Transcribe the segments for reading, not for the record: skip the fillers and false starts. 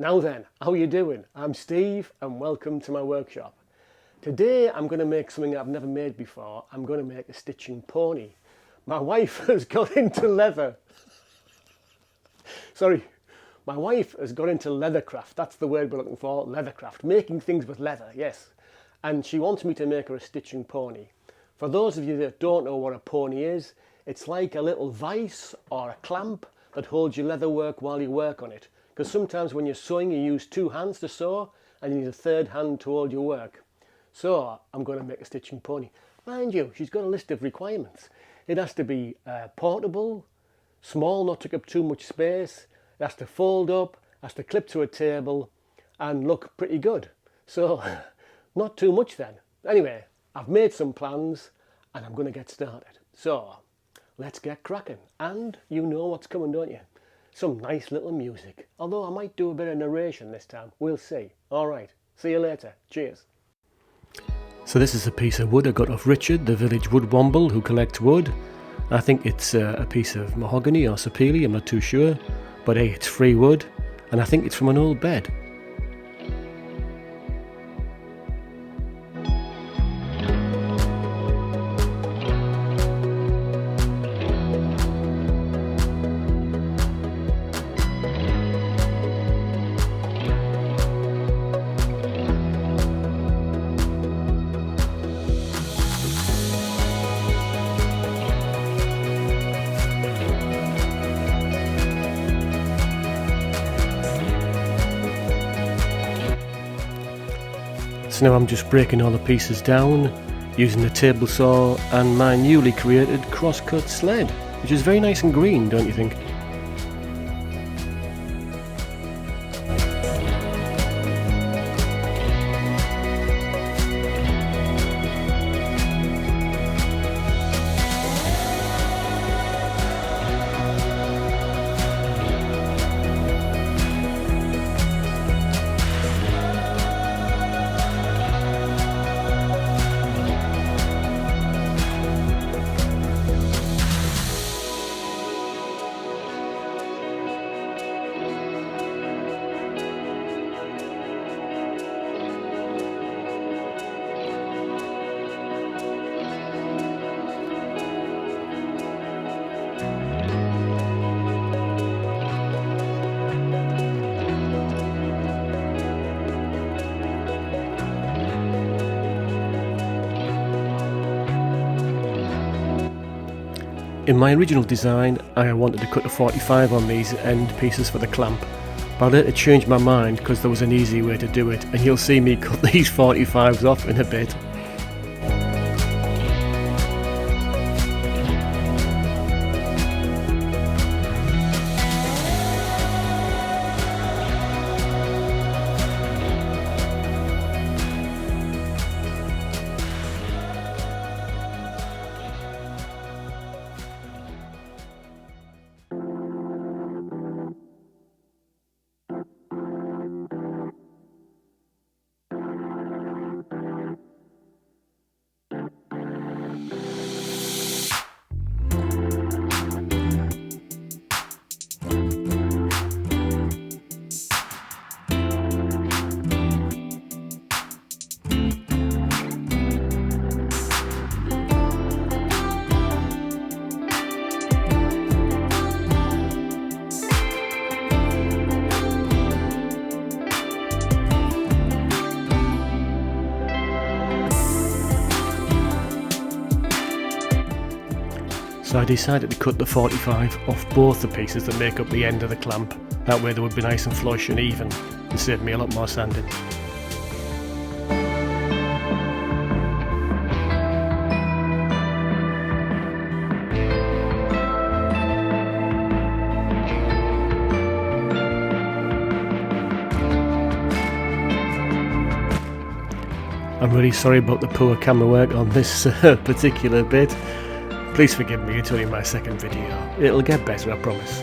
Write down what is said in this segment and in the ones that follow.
Now then, how you doing? I'm Steve and welcome to my workshop. Today I'm going to make something I've never made before. I'm going to make a stitching pony. My wife has got into leather. My wife has got into leathercraft. That's the word we're looking for, leathercraft. Making things with leather, yes. And she wants me to make her a stitching pony. For those of you that don't know what a pony is, it's like a little vice or a clamp that holds your leather work while you work on it. Because sometimes when you're sewing, you use two hands to sew and you need a third hand to hold your work. So I'm going to make a stitching pony. Mind you, she's got a list of requirements. It has to be portable, small, not take up too much space. It has to fold up, has to clip to a table and look pretty good. So not too much then. Anyway, I've made some plans and I'm going to get started. So let's get cracking. And you know what's coming, don't you? Some nice little music. Although I might do a bit of narration this time. We'll see. Alright, see you later. Cheers. So this is a piece of wood I got off Richard, the village wood womble who collects wood. I think it's a piece of mahogany or sapele, I'm not too sure. But hey, it's free wood and I think it's from an old bed. So now I'm just breaking all the pieces down using the table saw and my newly created cross-cut sled, which is very nice and green, don't you think? In my original design, I wanted to cut a 45 on these end pieces for the clamp, but I later changed my mind because there was an easy way to do it, and you'll see me cut these 45s off in a bit. So I decided to cut the 45 off both the pieces that make up the end of the clamp. That way they would be nice and flush and even and save me a lot more sanding. I'm really sorry about the poor camera work on this particular bit. Please forgive me, it's only my second video. It'll get better, I promise.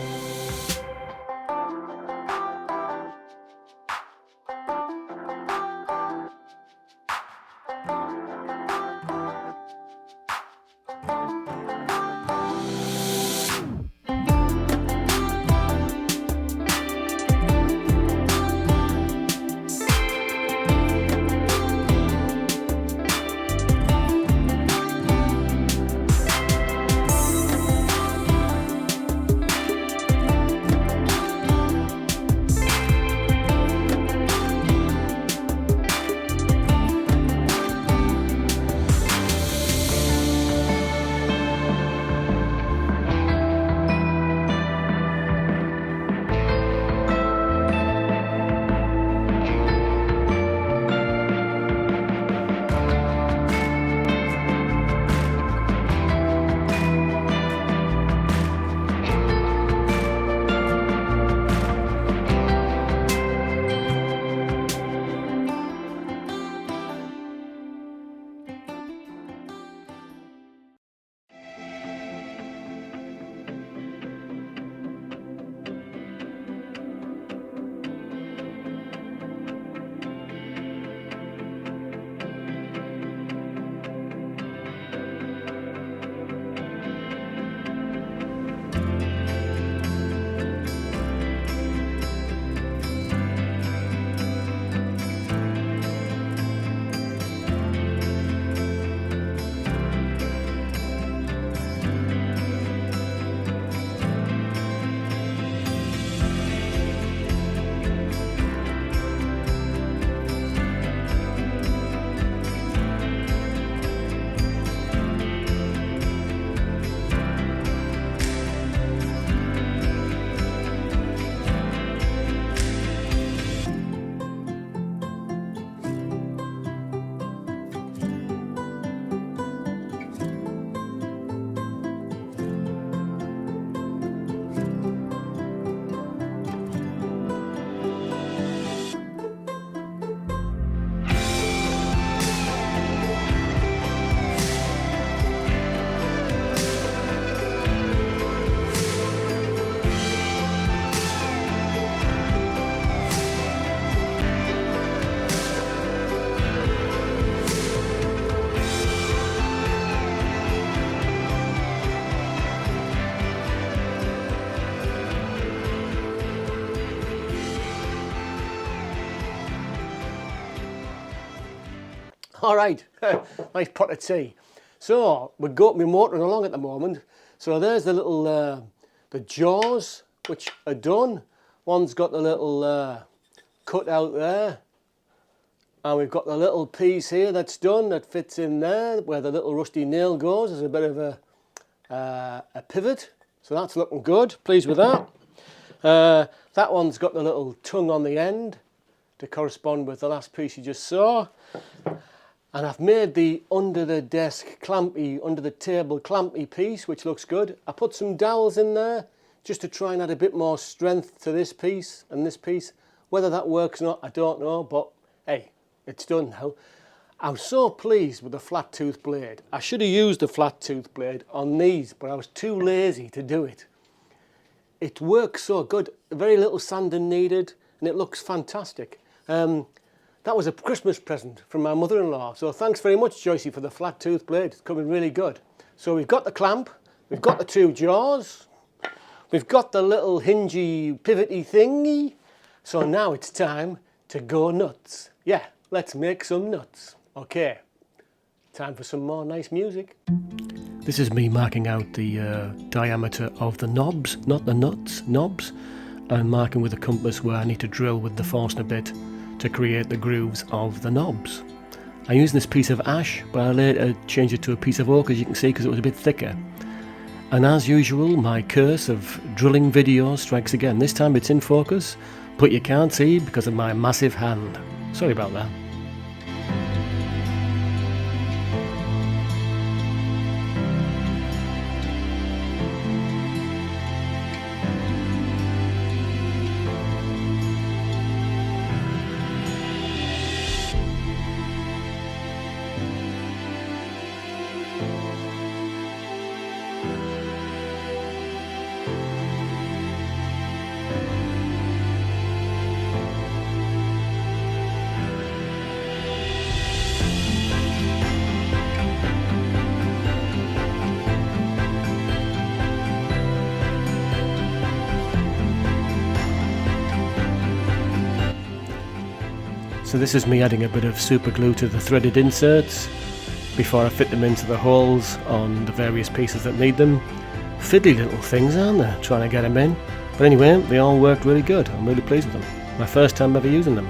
All right, nice pot of tea. So we're motoring along at the moment. So there's the little the jaws which are done. One's got the little cut out there, and we've got the little piece here that's done that fits in there where the little rusty nail goes. There's a bit of a pivot, so that's looking good. Pleased with that. That one's got the little tongue on the end to correspond with the last piece you just saw. And I've made the under the desk clampy, under the table clampy piece, which looks good. I put some dowels in there just to try and add a bit more strength to this piece and this piece. Whether that works or not, I don't know, but hey, it's done now. I'm so pleased with the flat tooth blade. I should have used the flat tooth blade on these, but I was too lazy to do it. It works so good, very little sanding needed, and it looks fantastic. That was a Christmas present from my mother-in-law. So thanks very much, Joycey, for the flat tooth blade. It's coming really good. So we've got the clamp, we've got the two jaws, we've got the little hingy, pivoty thingy. So now it's time to go nuts. Yeah, let's make some nuts. Okay, time for some more nice music. This is me marking out the diameter of the knobs, not the nuts, knobs. And marking with a compass where I need to drill with the Forstner bit to create the grooves of the knobs. I'm using this piece of ash, but I later changed it to a piece of oak, as you can see, because it was a bit thicker. And as usual, my curse of drilling videos strikes again. This time it's in focus, but you can't see because of my massive hand. Sorry about that. So this is me adding a bit of super glue to the threaded inserts before I fit them into the holes on the various pieces that need them. Fiddly little things, aren't they, trying to get them in. But anyway, they all worked really good. I'm really pleased with them. My first time ever using them.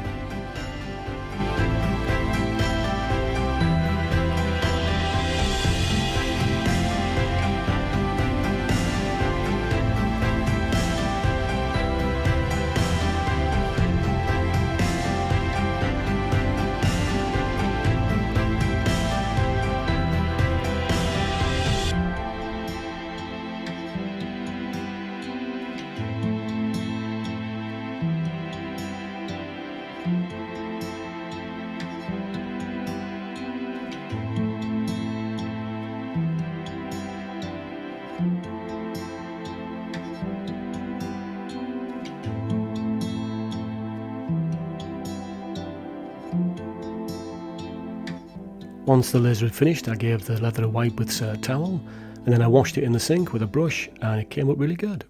Once the laser had finished, I gave the leather a wipe with a towel, and then I washed it in the sink with a brush, and it came up really good.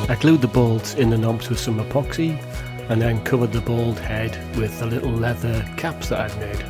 I glued the bolts in the knobs with some epoxy and then covered the bald head with the little leather caps that I'd made.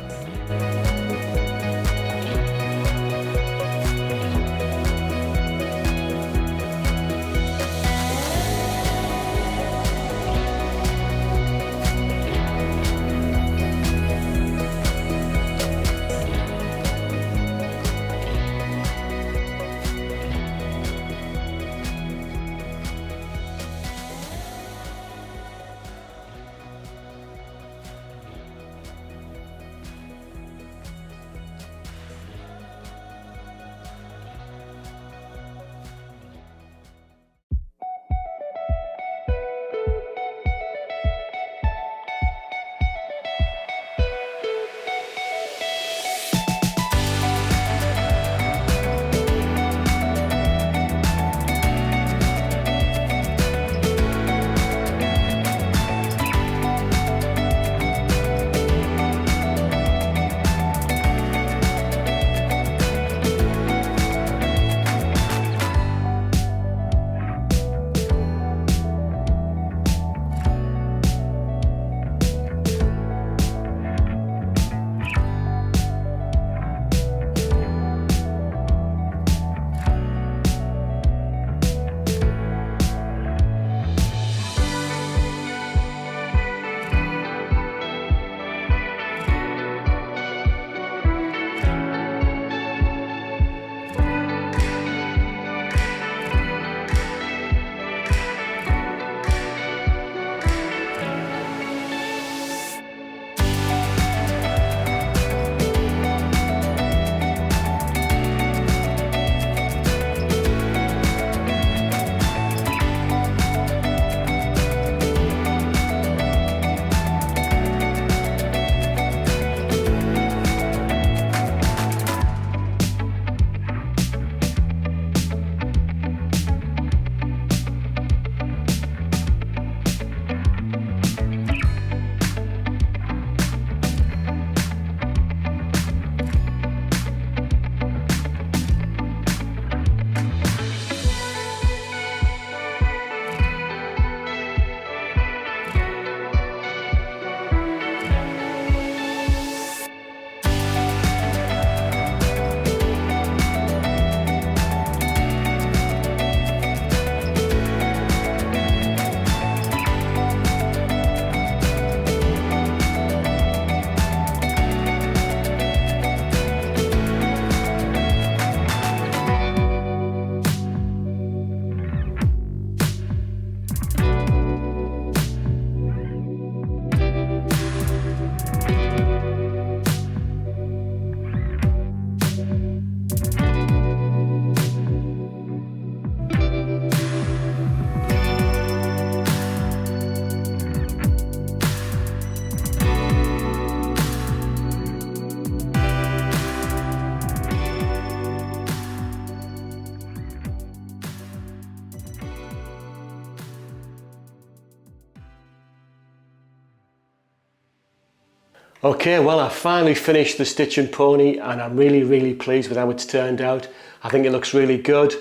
Okay, well, I finally finished the stitching pony and I'm really pleased with how it's turned out. I think it looks really good.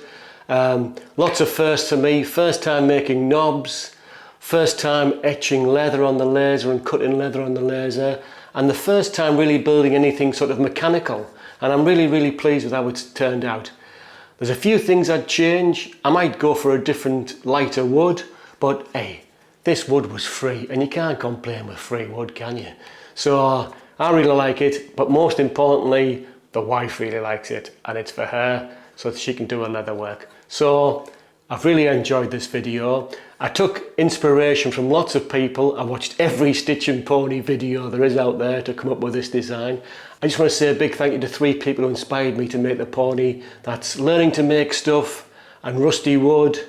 Lots of firsts for me. First time making knobs, first time etching leather on the laser and cutting leather on the laser, and the first time really building anything sort of mechanical. And I'm really pleased with how it's turned out. There's a few things I'd change. I might go for a different lighter wood, but hey, this wood was free and you can't complain with free wood, can you? So I really like it, but most importantly, the wife really likes it, and it's for her so that she can do her leather work. So I've really enjoyed this video. I took inspiration from lots of people. I watched every stitching pony video there is out there to come up with this design. I just want to say a big thank you to 3 people who inspired me to make the pony. That's Learning to Make Stuff and Rusty Wood,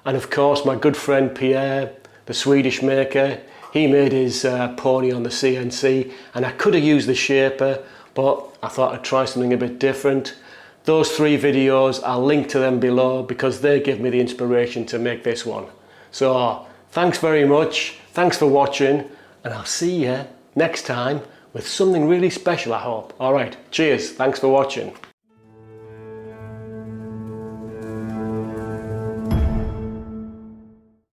and of course my good friend Pierre, the Swedish maker. He made his pony on the CNC, and I could have used the shaper, but I thought I'd try something a bit different. Those 3 videos, I'll link to them below because they give me the inspiration to make this one. So thanks very much, thanks for watching, and I'll see you next time with something really special, I hope. Alright, cheers, thanks for watching.